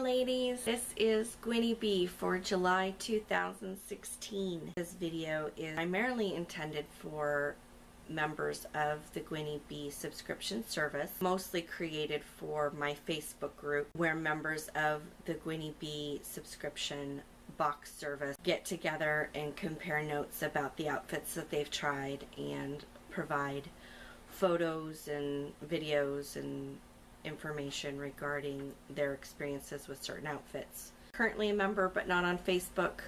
ladies, this is Gwynnie Bee for July 2016. This video is primarily intended for members of the Gwynnie Bee subscription service, mostly created for my Facebook group where members of the Gwynnie Bee subscription box service get together and compare notes about the outfits that they've tried and provide photos and videos and information regarding their experiences with certain outfits. Currently a member but not on Facebook,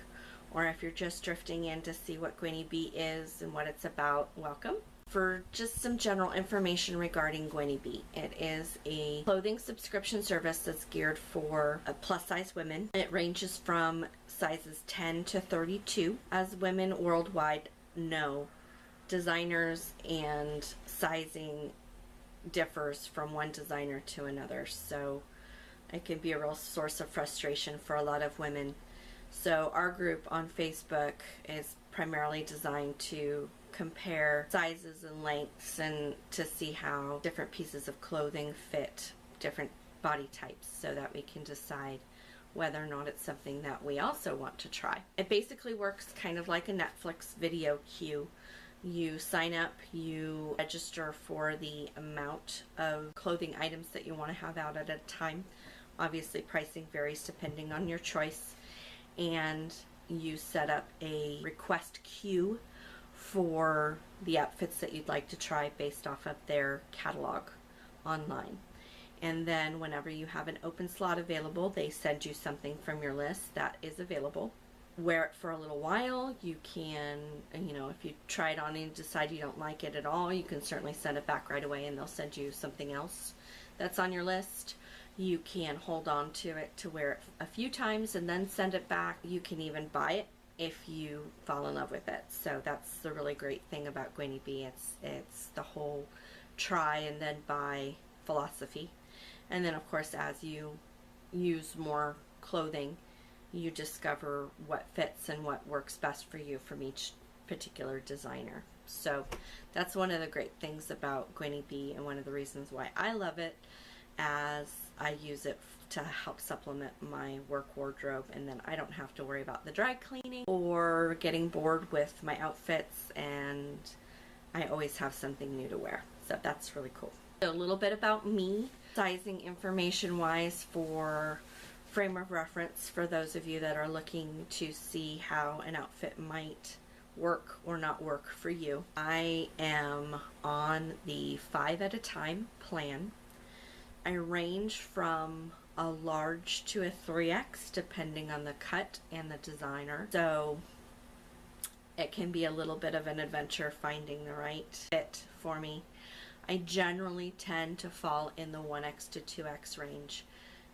or if you're just drifting in to see what Gwynnie Bee is and what it's about, welcome. For just some general information regarding Gwynnie Bee, it is a clothing subscription service that's geared for plus size women. It ranges from sizes 10 to 32. As women worldwide know, designers and sizing differs from one designer to another, so it can be a real source of frustration for a lot of women. So our group on Facebook is primarily designed to compare sizes and lengths and to see how different pieces of clothing fit different body types so that we can decide whether or not it's something that we also want to try. It basically works kind of like a Netflix video queue. You sign up, you register for the amount of clothing items that you want to have out at a time. Obviously pricing varies depending on your choice, and you set up a request queue for the outfits that you'd like to try based off of their catalog online. And then whenever you have an open slot available, they send you something from your list that is available. Wear it for a little while. You can, if you try it on and decide you don't like it at all, you can certainly send it back right away and they'll send you something else that's on your list. You can hold on to it to wear it a few times and then send it back. You can even buy it if you fall in love with it. So that's the really great thing about Gwynnie Bee. It's the whole try and then buy philosophy. And then of course, as you use more clothing, you discover what fits and what works best for you from each particular designer. So that's one of the great things about Gwynnie Bee and one of the reasons why I love it, as I use it to help supplement my work wardrobe, and then I don't have to worry about the dry cleaning or getting bored with my outfits, and I always have something new to wear. So that's really cool. So a little bit about me, sizing information wise for frame of reference for those of you that are looking to see how an outfit might work or not work for you. I am on the 5 at a time plan. I range from a large to a 3X depending on the cut and the designer. So it can be a little bit of an adventure finding the right fit for me. I generally tend to fall in the 1X to 2X range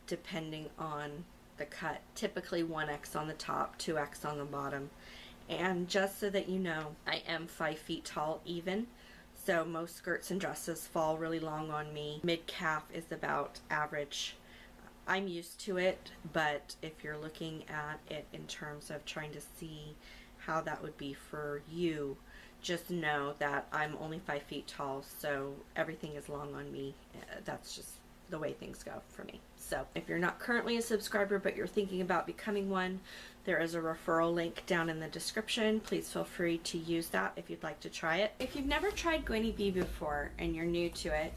depending on the cut. Typically 1X on the top, 2X on the bottom. And just so that you know, I am 5 feet tall even, so most skirts and dresses fall really long on me. Mid-calf is about average. I'm used to it, but if you're looking at it in terms of trying to see how that would be for you, just know that I'm only 5 feet tall, so everything is long on me. That's just the way things go for me. So if you're not currently a subscriber but you're thinking about becoming one, there is a referral link down in the description. Please feel free to use that if you'd like to try it. If you've never tried Gwynnie Bee before and you're new to it,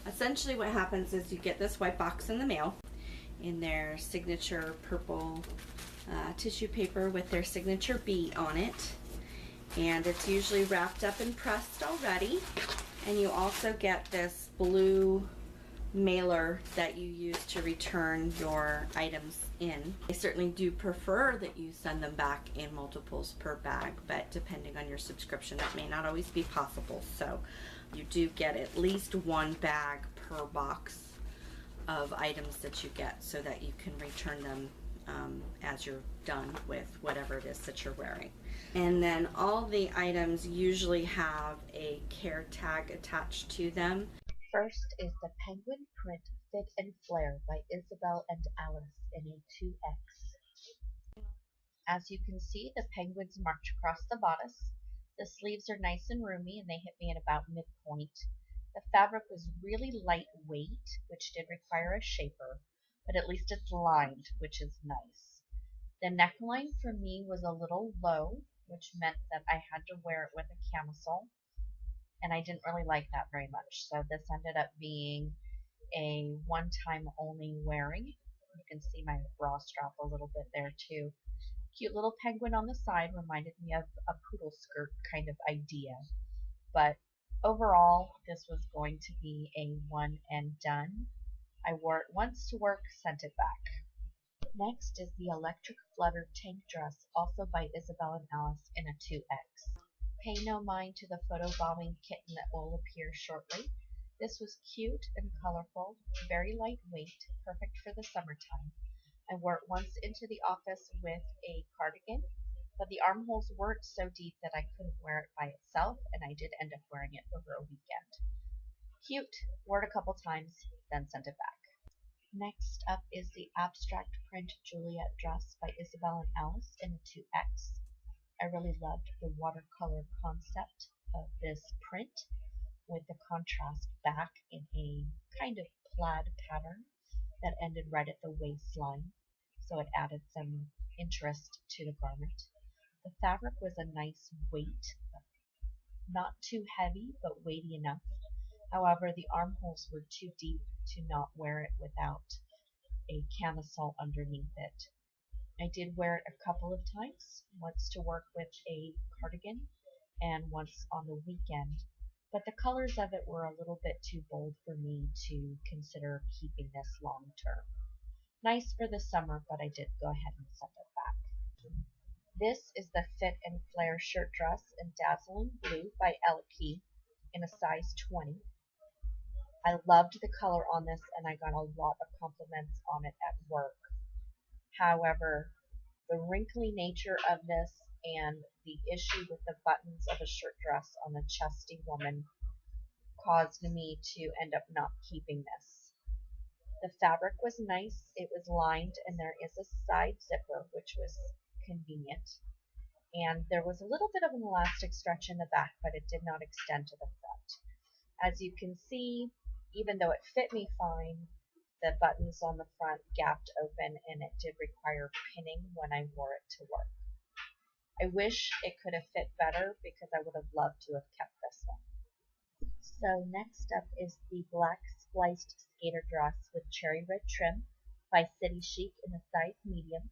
essentially what happens is you get this white box in the mail in their signature purple tissue paper with their signature bee on it, and it's usually wrapped up and pressed already. And you also get this blue mailer that you use to return your items in. I certainly do prefer that you send them back in multiples per bag, but depending on your subscription that may not always be possible. So you do get at least 1 bag per box of items that you get so that you can return them as you're done with whatever it is that you're wearing. And then all the items usually have a care tag attached to them. First is the Penguin Print Fit and Flare by Isabel and Alice in a 2X. As you can see, the penguins march across the bodice. The sleeves are nice and roomy and they hit me at about midpoint. The fabric was really lightweight, which did require a shaper, but at least it's lined, which is nice. The neckline for me was a little low, which meant that I had to wear it with a camisole, and I didn't really like that very much. So this ended up being a one-time only wearing. You can see my bra strap a little bit there too. Cute little penguin on the side reminded me of a poodle skirt kind of idea. But overall, this was going to be a one and done. I wore it once to work, sent it back. Next is the Electric Flutter tank dress, also by Isabel and Alice in a 2X. Pay no mind to the photobombing kitten that will appear shortly. This was cute and colorful, very lightweight, perfect for the summertime. I wore it once into the office with a cardigan, but the armholes weren't so deep that I couldn't wear it by itself, and I did end up wearing it over a weekend. Cute, wore it a couple times, then sent it back. Next up is the abstract print Juliet dress by Isabel and Alice in a 2X. I really loved the watercolor concept of this print with the contrast back in a kind of plaid pattern that ended right at the waistline, so it added some interest to the garment. The fabric was a nice weight, not too heavy, but weighty enough. However, the armholes were too deep to not wear it without a camisole underneath it. I did wear it a couple of times, once to work with a cardigan and once on the weekend, but the colors of it were a little bit too bold for me to consider keeping this long term. Nice for the summer, but I did go ahead and send it back. This is the Fit and Flare shirt dress in dazzling blue by Elke in a size 20. I loved the color on this, and I got a lot of compliments on it at work. However, the wrinkly nature of this and the issue with the buttons of a shirt dress on a chesty woman caused me to end up not keeping this. The fabric was nice, it was lined, and there is a side zipper, which was convenient. And there was a little bit of an elastic stretch in the back, but it did not extend to the front. As you can see, even though it fit me fine, the buttons on the front gapped open, and it did require pinning when I wore it to work. I wish it could have fit better because I would have loved to have kept this one. So next up is the black spliced skater dress with cherry red trim by City Chic in a size medium,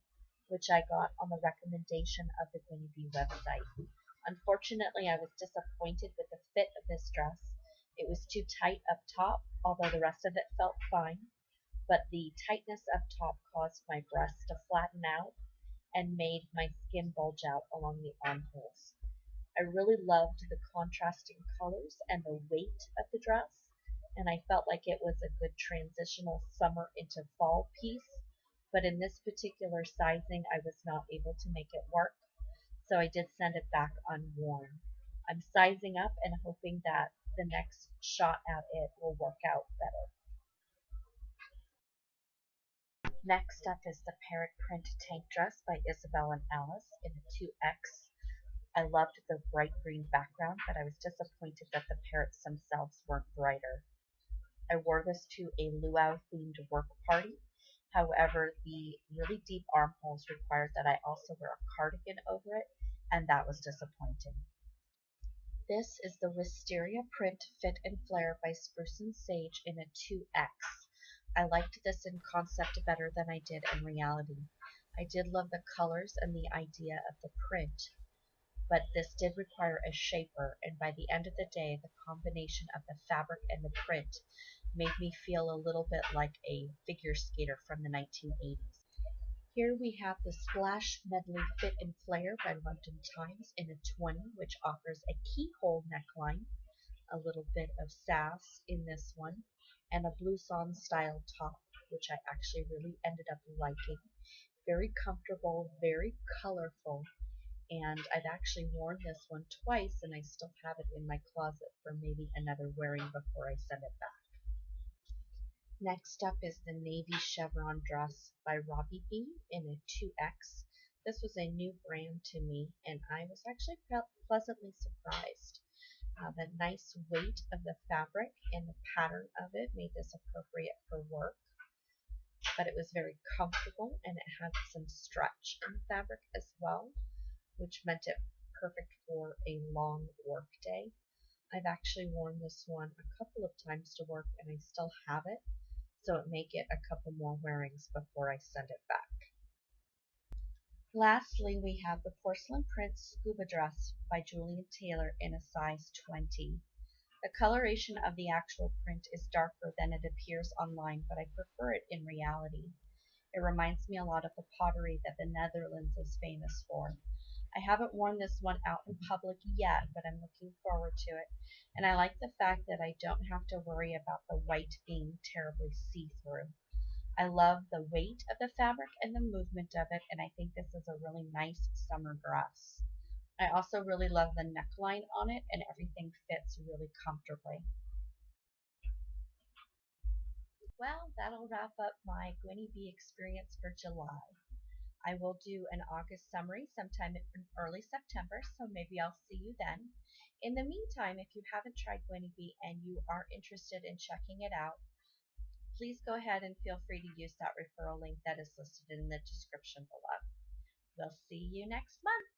which I got on the recommendation of the Gwynnie Bee website. Unfortunately, I was disappointed with the fit of this dress. It was too tight up top, although the rest of it felt fine, but the tightness up top caused my breasts to flatten out and made my skin bulge out along the armholes. I really loved the contrasting colors and the weight of the dress, and I felt like it was a good transitional summer into fall piece, but in this particular sizing I was not able to make it work, so I did send it back unworn. I'm sizing up and hoping that the next shot at it will work out better. Next up is the parrot print tank dress by Isabel and Alice in a 2X. I loved the bright green background, but I was disappointed that the parrots themselves weren't brighter. I wore this to a luau themed work party. However, the really deep armholes required that I also wear a cardigan over it, and that was disappointing. This is the Wisteria print Fit and Flare by Spruce and Sage in a 2X. I liked this in concept better than I did in reality. I did love the colors and the idea of the print, but this did require a shaper, and by the end of the day, the combination of the fabric and the print made me feel a little bit like a figure skater from the 1980s. Here we have the Splash Medley Fit and Flare by London Times in a 20, which offers a keyhole neckline, a little bit of sass in this one, and a blouson style top, which I actually really ended up liking. Very comfortable, very colorful, and I've actually worn this one twice, and I still have it in my closet for maybe another wearing before I send it back. Next up is the navy chevron dress by Robbie B in a 2X. This was a new brand to me, and I was actually pleasantly surprised. The nice weight of the fabric and the pattern of it made this appropriate for work. but it was very comfortable and it had some stretch in the fabric as well, which meant it perfect for a long work day. I've actually worn this one a couple of times to work and I still have it, so it may get a couple more wearings before I send it back. Lastly, we have the porcelain print scuba dress by Julian Taylor in a size 20. The coloration of the actual print is darker than it appears online, but I prefer it in reality. It reminds me a lot of the pottery that the Netherlands is famous for. I haven't worn this one out in public yet, but I'm looking forward to it. And I like the fact that I don't have to worry about the white being terribly see-through. I love the weight of the fabric and the movement of it, and I think this is a really nice summer dress. I also really love the neckline on it, and everything fits really comfortably. Well, that'll wrap up my Gwynnie Bee experience for July. I will do an August summary sometime in early September, so maybe I'll see you then. In the meantime, if you haven't tried Gwynnie Bee and you are interested in checking it out, please go ahead and feel free to use that referral link that is listed in the description below. We'll see you next month.